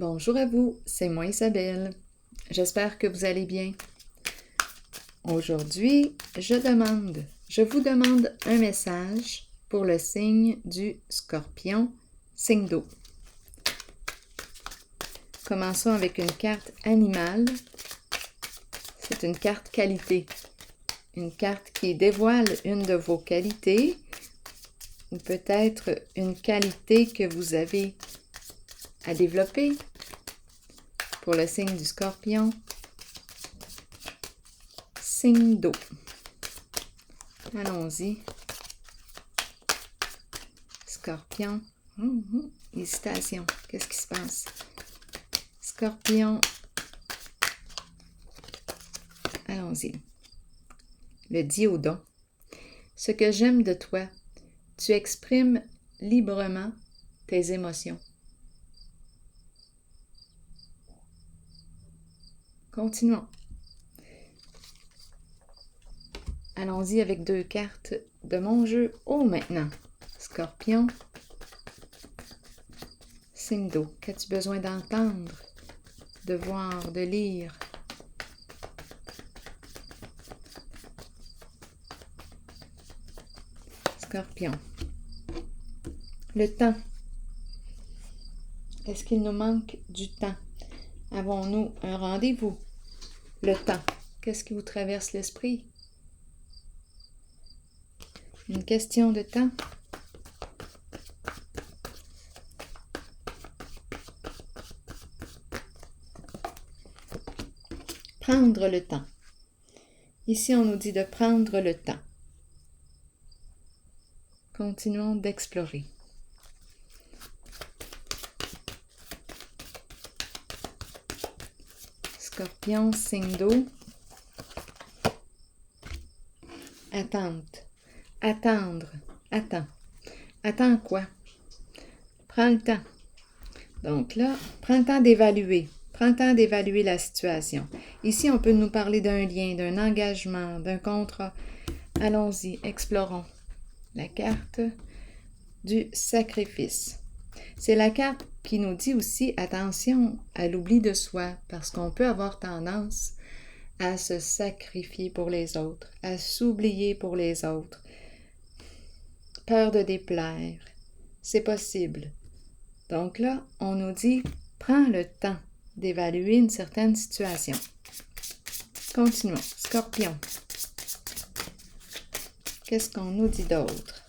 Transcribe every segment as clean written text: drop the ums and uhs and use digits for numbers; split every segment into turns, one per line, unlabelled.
Bonjour à vous, c'est moi Isabelle. J'espère que vous allez bien. Aujourd'hui, je vous demande un message pour le signe du Scorpion, signe d'eau. Commençons avec une carte animale. C'est une carte qualité. Une carte qui dévoile une de vos qualités ou peut-être une qualité que vous avez à développer pour le signe du Scorpion. Signe d'eau. Allons-y. Scorpion. Hésitation. Qu'est-ce qui se passe? Scorpion. Allons-y. Le diodon. Ce que j'aime de toi, tu exprimes librement tes émotions. Continuons. Allons-y avec 2 cartes de mon jeu. Oh, maintenant. Scorpion. Signe d'eau. Qu'as-tu besoin d'entendre, de voir, de lire? Scorpion. Le temps. Est-ce qu'il nous manque du temps? Avons-nous un rendez-vous? Le temps. Qu'est-ce qui vous traverse l'esprit? Une question de temps. Prendre le temps. Ici, on nous dit de prendre le temps. Continuons d'explorer. Scorpion, signe d'eau. Attente. Attendre. Attends. Attends quoi? Prends le temps. Donc là, prends le temps d'évaluer. Prends le temps d'évaluer la situation. Ici, on peut nous parler d'un lien, d'un engagement, d'un contrat. Allons-y, explorons. La carte du sacrifice. C'est la carte qui nous dit aussi attention à l'oubli de soi, parce qu'on peut avoir tendance à se sacrifier pour les autres, à s'oublier pour les autres. Peur de déplaire. C'est possible. Donc là, on nous dit, prends le temps d'évaluer une certaine situation. Continuons. Scorpion. Qu'est-ce qu'on nous dit d'autre?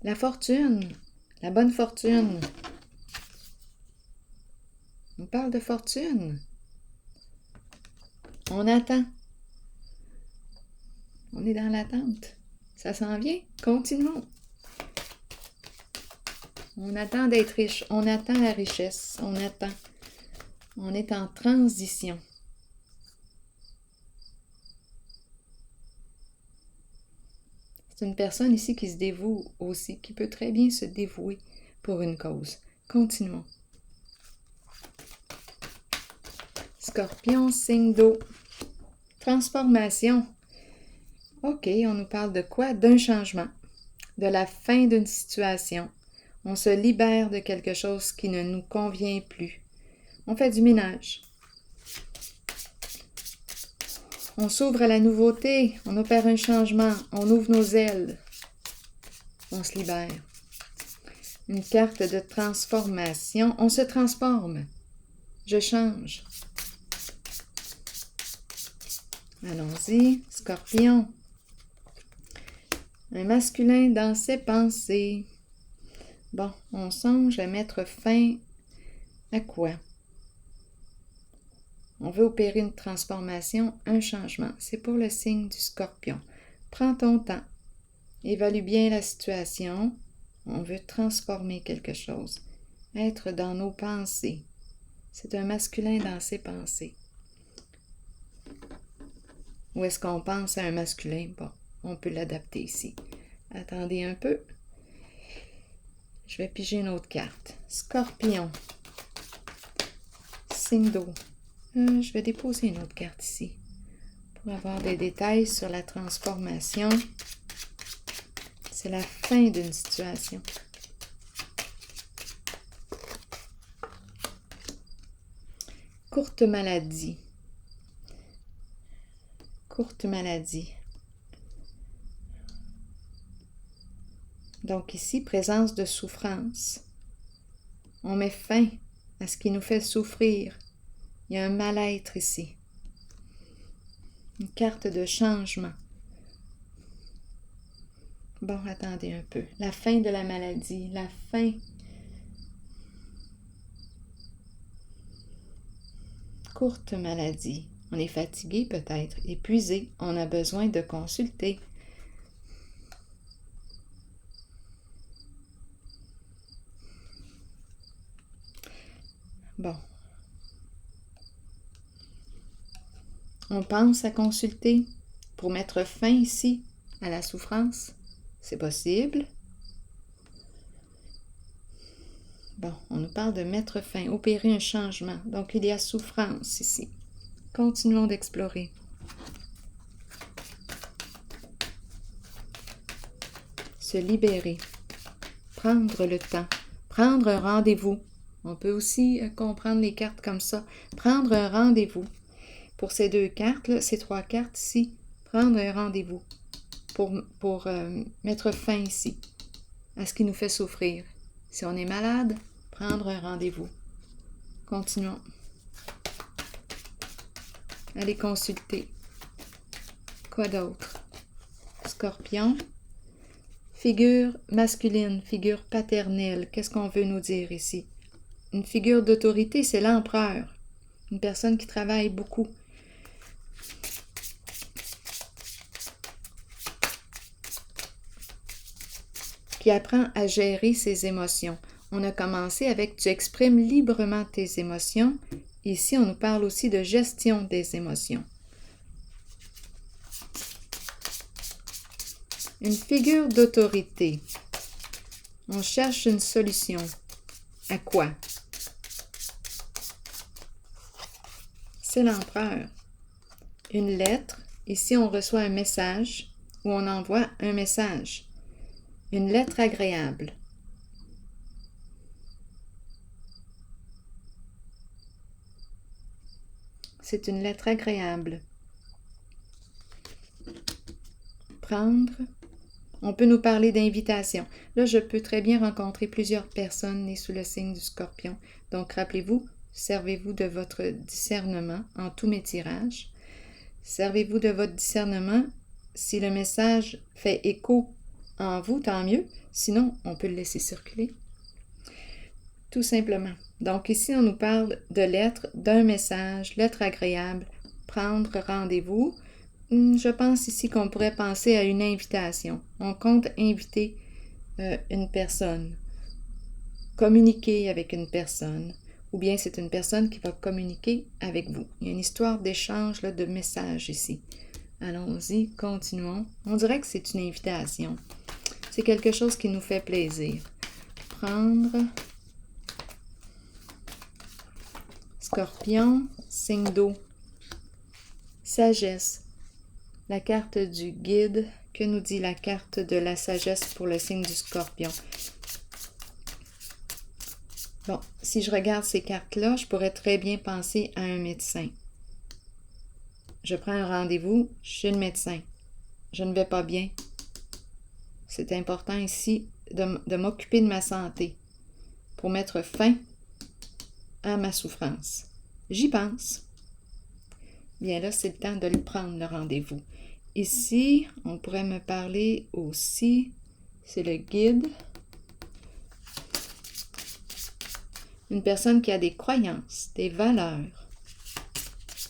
La fortune, la bonne fortune. On parle de fortune. On attend. On est dans l'attente. Ça s'en vient. Continuons. On attend d'être riche. On attend la richesse. On attend. On est en transition. C'est une personne ici qui se dévoue aussi, qui peut très bien se dévouer pour une cause. Continuons. Scorpion, signe d'eau. Transformation. OK, on nous parle de quoi? D'un changement, de la fin d'une situation. On se libère de quelque chose qui ne nous convient plus. On fait du ménage. On s'ouvre à la nouveauté, on opère un changement, on ouvre nos ailes. On se libère. Une carte de transformation. On se transforme. Je change. Allons-y, Scorpion. Un masculin dans ses pensées. Bon, on songe à mettre fin à quoi? On veut opérer une transformation, un changement. C'est pour le signe du Scorpion. Prends ton temps. Évalue bien la situation. On veut transformer quelque chose. Être dans nos pensées. C'est un masculin dans ses pensées. Ou est-ce qu'on pense à un masculin? Bon, on peut l'adapter ici. Attendez un peu. Je vais piger une autre carte. Scorpion. Signe d'eau. Je vais déposer une autre carte ici pour avoir des détails sur la transformation. C'est la fin d'une situation. courte maladie. Courte maladie. Donc ici, présence de souffrance. On met fin à ce qui nous fait souffrir. Il y a un mal-être ici. Une carte de changement. Bon, attendez un peu. La fin de la maladie, la fin. Courte maladie. On est fatigué peut-être, épuisé. On a besoin de consulter. Bon. On pense à consulter pour mettre fin ici à la souffrance. C'est possible. Bon, on nous parle de mettre fin, opérer un changement. Donc, il y a souffrance ici. Continuons d'explorer. Se libérer. Prendre le temps. Prendre un rendez-vous. On peut aussi comprendre les cartes comme ça. Prendre un rendez-vous. Pour ces deux cartes, là, ces trois cartes ici, prendre un rendez-vous pour mettre fin ici à ce qui nous fait souffrir. Si on est malade, prendre un rendez-vous. Continuons. Allez consulter. Quoi d'autre? Scorpion. Figure masculine, figure paternelle. Qu'est-ce qu'on veut nous dire ici? Une figure d'autorité, c'est l'empereur. Une personne qui travaille beaucoup. Qui apprend à gérer ses émotions. On a commencé avec « tu exprimes librement tes émotions ». Ici, on nous parle aussi de gestion des émotions. Une figure d'autorité. On cherche une solution. À quoi? C'est l'empereur. Une lettre. Ici, on reçoit un message ou on envoie un message. Une lettre agréable. C'est une lettre agréable. Prendre. On peut nous parler d'invitation. Là, je peux très bien rencontrer plusieurs personnes nées sous le signe du Scorpion. Donc, rappelez-vous, servez-vous de votre discernement en tous mes tirages. Servez-vous de votre discernement. Si le message fait écho en vous, tant mieux. Sinon, on peut le laisser circuler. Tout simplement. Donc ici, on nous parle de lettres, d'un message, lettre agréable, prendre rendez-vous. Je pense ici qu'on pourrait penser à une invitation. On compte inviter une personne, communiquer avec une personne, ou bien c'est une personne qui va communiquer avec vous. Il y a une histoire d'échange de messages ici. Allons-y, continuons. On dirait que c'est une invitation. C'est quelque chose qui nous fait plaisir. Prendre. Scorpion, signe d'eau. Sagesse. La carte du guide. Que nous dit la carte de la sagesse pour le signe du Scorpion? Bon, si je regarde ces cartes-là, je pourrais très bien penser à un médecin. Je prends un rendez-vous chez le médecin. Je ne vais pas bien. C'est important ici de m'occuper de ma santé pour mettre fin à ma souffrance. J'y pense. Bien là, c'est le temps de le prendre, le rendez-vous. Ici, on pourrait me parler aussi, c'est le guide. Une personne qui a des croyances, des valeurs.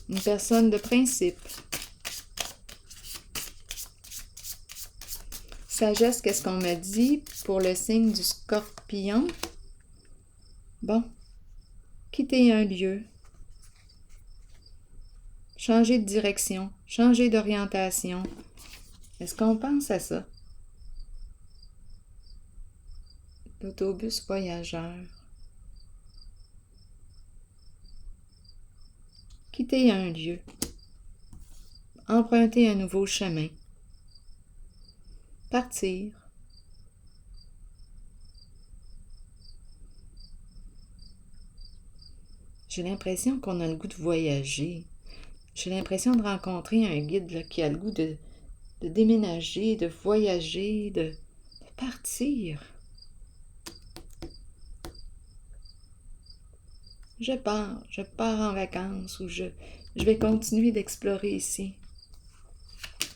Une personne de principe. Sagesse, qu'est-ce qu'on me dit pour le signe du Scorpion? Bon. Quitter un lieu. Changer de direction. Changer d'orientation. Est-ce qu'on pense à ça? L'autobus voyageur. Quitter un lieu. Emprunter un nouveau chemin. Partir. J'ai l'impression qu'on a le goût de voyager. J'ai l'impression de rencontrer un guide là, qui a le goût de déménager, de voyager, de partir. Je pars en vacances ou je vais continuer d'explorer ici.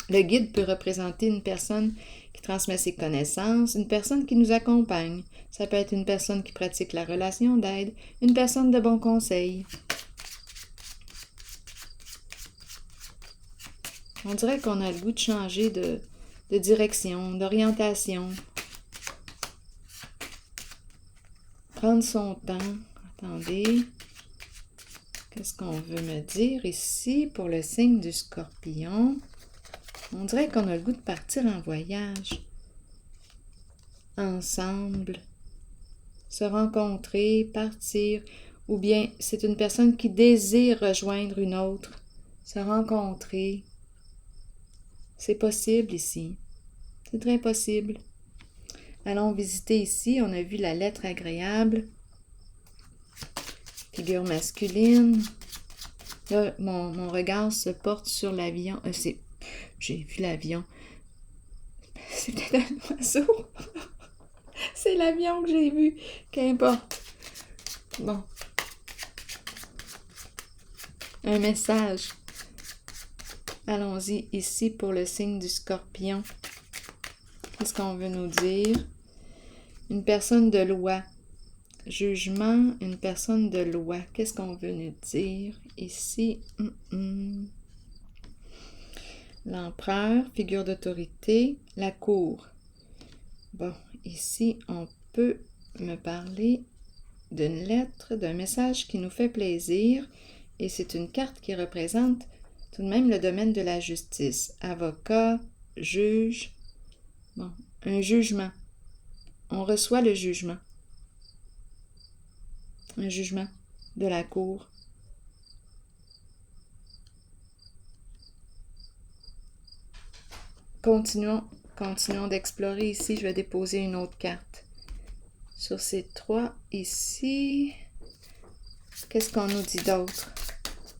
Le guide peut représenter une personne qui transmet ses connaissances, une personne qui nous accompagne. Ça peut être une personne qui pratique la relation d'aide, une personne de bons conseils. On dirait qu'on a le goût de changer de direction, d'orientation. Prendre son temps. Attendez. Qu'est-ce qu'on veut me dire ici pour le signe du Scorpion? On dirait qu'on a le goût de partir en voyage. Ensemble. Se rencontrer, partir. Ou bien c'est une personne qui désire rejoindre une autre. Se rencontrer. C'est possible ici. C'est très possible. Allons visiter ici. On a vu la lettre agréable. Figure masculine. Là, mon regard se porte sur l'avion. J'ai vu l'avion. C'est peut-être un oiseau. C'est l'avion que j'ai vu. Qu'importe. Bon. Un message. Allons-y ici pour le signe du Scorpion. Qu'est-ce qu'on veut nous dire? Une personne de loi. Jugement, une personne de loi. Qu'est-ce qu'on veut nous dire ici? L'empereur, figure d'autorité, la cour. Bon, ici, on peut me parler d'une lettre, d'un message qui nous fait plaisir, et c'est une carte qui représente tout de même le domaine de la justice. Avocat, juge, bon, un jugement. On reçoit le jugement. Un jugement de la cour. Continuons d'explorer ici. Je vais déposer une autre carte. Sur ces trois ici, qu'est-ce qu'on nous dit d'autre?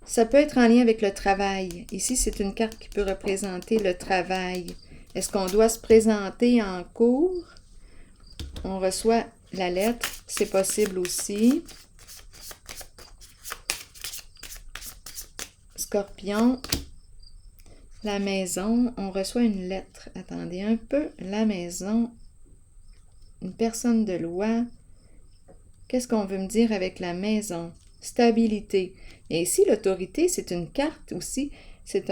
Ça peut être en lien avec le travail. Ici, c'est une carte qui peut représenter le travail. Est-ce qu'on doit se présenter en cours? On reçoit la lettre. C'est possible aussi. Scorpion. La maison. On reçoit une lettre. Attendez un peu. La maison. Une personne de loi. Qu'est-ce qu'on veut me dire avec la maison? Stabilité. Et ici, l'autorité, c'est une carte aussi. C'est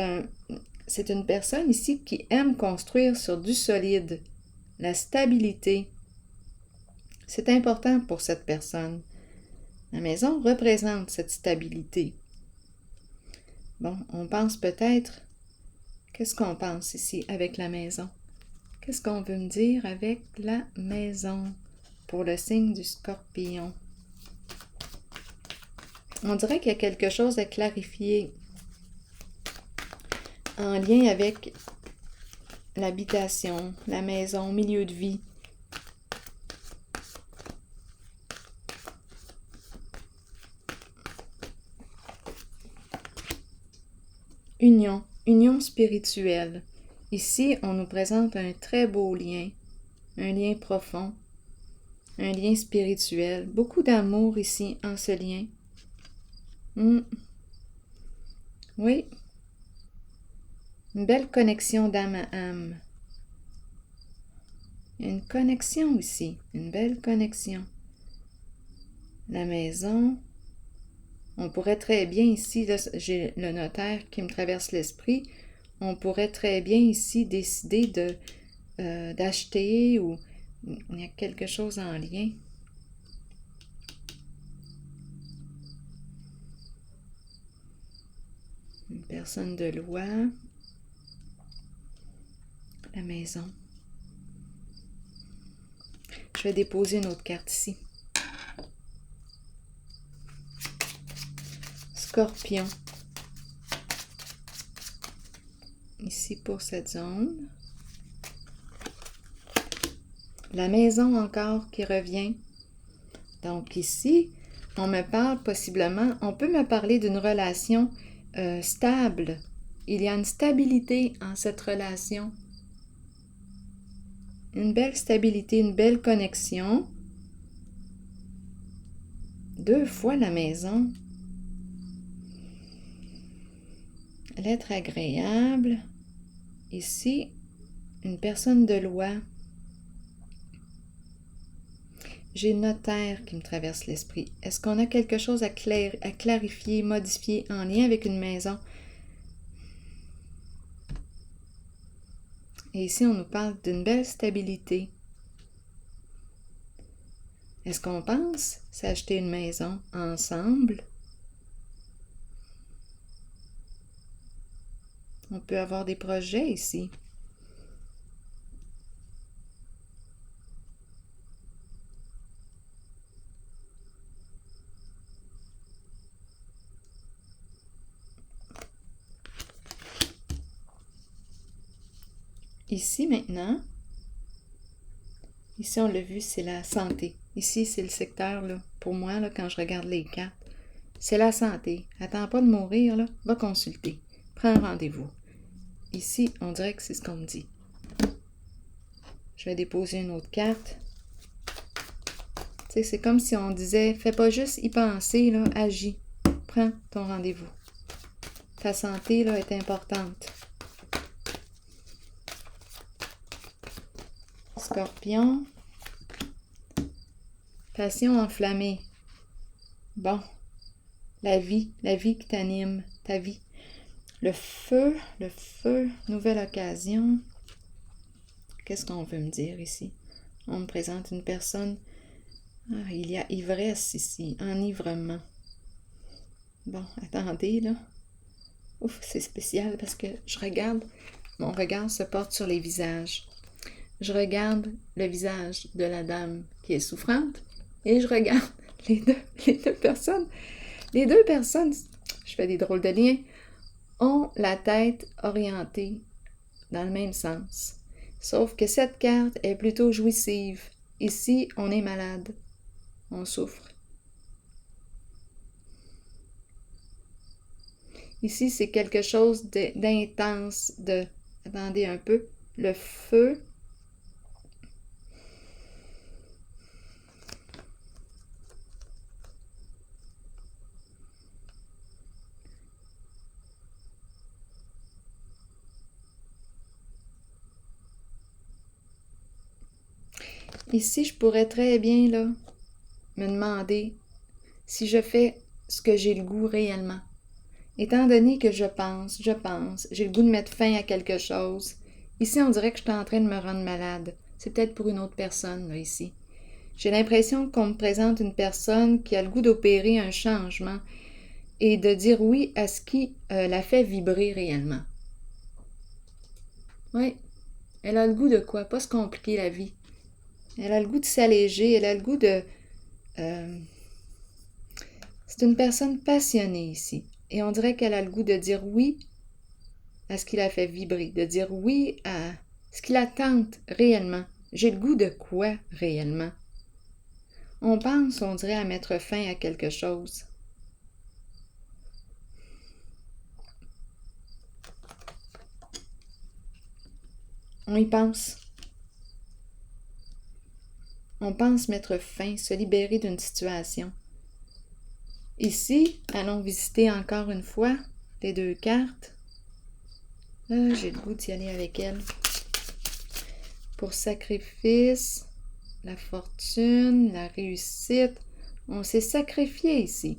une personne ici qui aime construire sur du solide. La stabilité. C'est important pour cette personne. La maison représente cette stabilité. Bon, on pense peut-être... Qu'est-ce qu'on pense ici avec la maison? Qu'est-ce qu'on veut me dire avec la maison pour le signe du Scorpion? On dirait qu'il y a quelque chose à clarifier en lien avec l'habitation, la maison, milieu de vie. Union spirituelle. Ici, on nous présente un très beau lien, un lien profond, un lien spirituel. Beaucoup d'amour ici en ce lien. Oui. Une belle connexion d'âme à âme. Une connexion ici, une belle connexion. La maison. On pourrait très bien ici, là, j'ai le notaire qui me traverse l'esprit, on pourrait très bien ici décider d'acheter ou il y a quelque chose en lien. Une personne de loi. La maison. Je vais déposer une autre carte ici. Scorpion. Ici pour cette zone. La maison encore qui revient. Donc ici, on me parle possiblement, on peut me parler d'une relation stable. Il y a une stabilité en cette relation. Une belle stabilité, une belle connexion. 2 fois la maison. L'être agréable. Ici, une personne de loi. J'ai une notaire qui me traverse l'esprit. Est-ce qu'on a quelque chose à clarifier, modifier en lien avec une maison? Et ici, on nous parle d'une belle stabilité. Est-ce qu'on pense s'acheter une maison ensemble? On peut avoir des projets ici. Ici, maintenant, ici, on l'a vu, c'est la santé. Ici, c'est le secteur, là, pour moi, là, quand je regarde les cartes. C'est la santé. Attends pas de mourir, là. Va consulter. Prends un rendez-vous. Ici, on dirait que c'est ce qu'on me dit. Je vais déposer une autre carte. Tu sais, c'est comme si on disait, fais pas juste y penser, là, agis. Prends ton rendez-vous. Ta santé, là, est importante. Scorpion. Passion enflammée. Bon. La vie qui t'anime, ta vie. Le feu, nouvelle occasion. Qu'est-ce qu'on veut me dire ici? On me présente une personne. Ah, il y a ivresse ici, enivrement. Bon, attendez, là. Ouf, c'est spécial parce que je regarde, mon regard se porte sur les visages. Je regarde le visage de la dame qui est souffrante et je regarde les deux personnes. Les 2 personnes, je fais des drôles de liens, ont la tête orientée dans le même sens. Sauf que cette carte est plutôt jouissive. Ici, on est malade. On souffre. Ici, c'est quelque chose d'intense, de... Attendez un peu. Le feu. Ici, je pourrais très bien, là, me demander si je fais ce que j'ai le goût réellement. Étant donné que je pense, j'ai le goût de mettre fin à quelque chose. Ici, on dirait que je suis en train de me rendre malade. C'est peut-être pour une autre personne, là, ici. J'ai l'impression qu'on me présente une personne qui a le goût d'opérer un changement et de dire oui à ce qui la fait vibrer réellement. Oui, elle a le goût de quoi? Pas se compliquer la vie. Elle a le goût de s'alléger, elle a le goût de... C'est une personne passionnée ici. Et on dirait qu'elle a le goût de dire oui à ce qui la fait vibrer, de dire oui à ce qui la tente réellement. J'ai le goût de quoi réellement? On pense, on dirait, à mettre fin à quelque chose. On y pense. On pense mettre fin, se libérer d'une situation. Ici, allons visiter encore une fois les 2 cartes. Ah, j'ai le goût d'y aller avec elle. Pour sacrifice, la fortune, la réussite. On s'est sacrifié ici.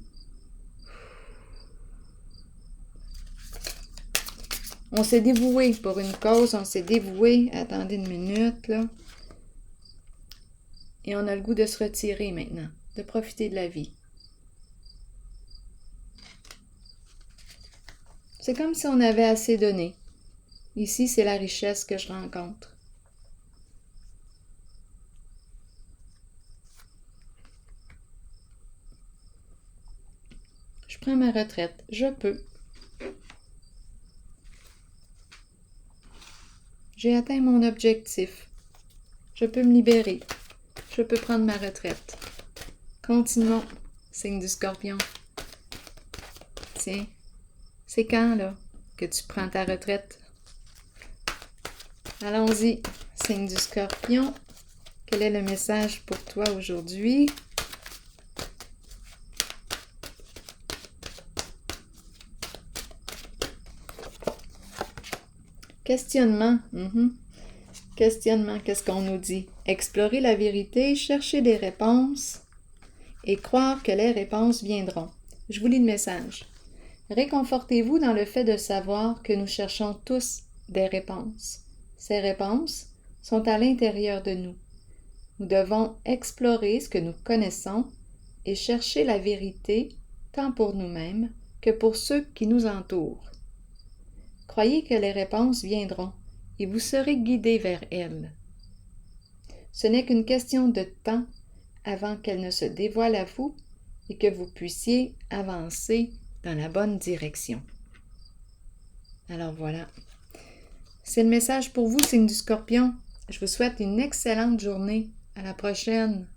On s'est dévoué pour une cause, on s'est dévoué. Attendez une minute, là. Et on a le goût de se retirer maintenant, de profiter de la vie. C'est comme si on avait assez donné. Ici, c'est la richesse que je rencontre. Je prends ma retraite. Je peux. J'ai atteint mon objectif. Je peux me libérer. Je peux prendre ma retraite. Continuons. signe du Scorpion? Tiens, c'est quand, là, que tu prends ta retraite? Allons-y, signe du Scorpion. Quel est le message pour toi aujourd'hui? Questionnement. Questionnement, qu'est-ce qu'on nous dit? Explorer la vérité, chercher des réponses et croire que les réponses viendront. Je vous lis le message. Réconfortez-vous dans le fait de savoir que nous cherchons tous des réponses. Ces réponses sont à l'intérieur de nous. Nous devons explorer ce que nous connaissons et chercher la vérité tant pour nous-mêmes que pour ceux qui nous entourent. Croyez que les réponses viendront et vous serez guidés vers elles. Ce n'est qu'une question de temps avant qu'elles ne se dévoilent à vous et que vous puissiez avancer dans la bonne direction. Alors voilà. C'est le message pour vous, signe du Scorpion. Je vous souhaite une excellente journée. À la prochaine.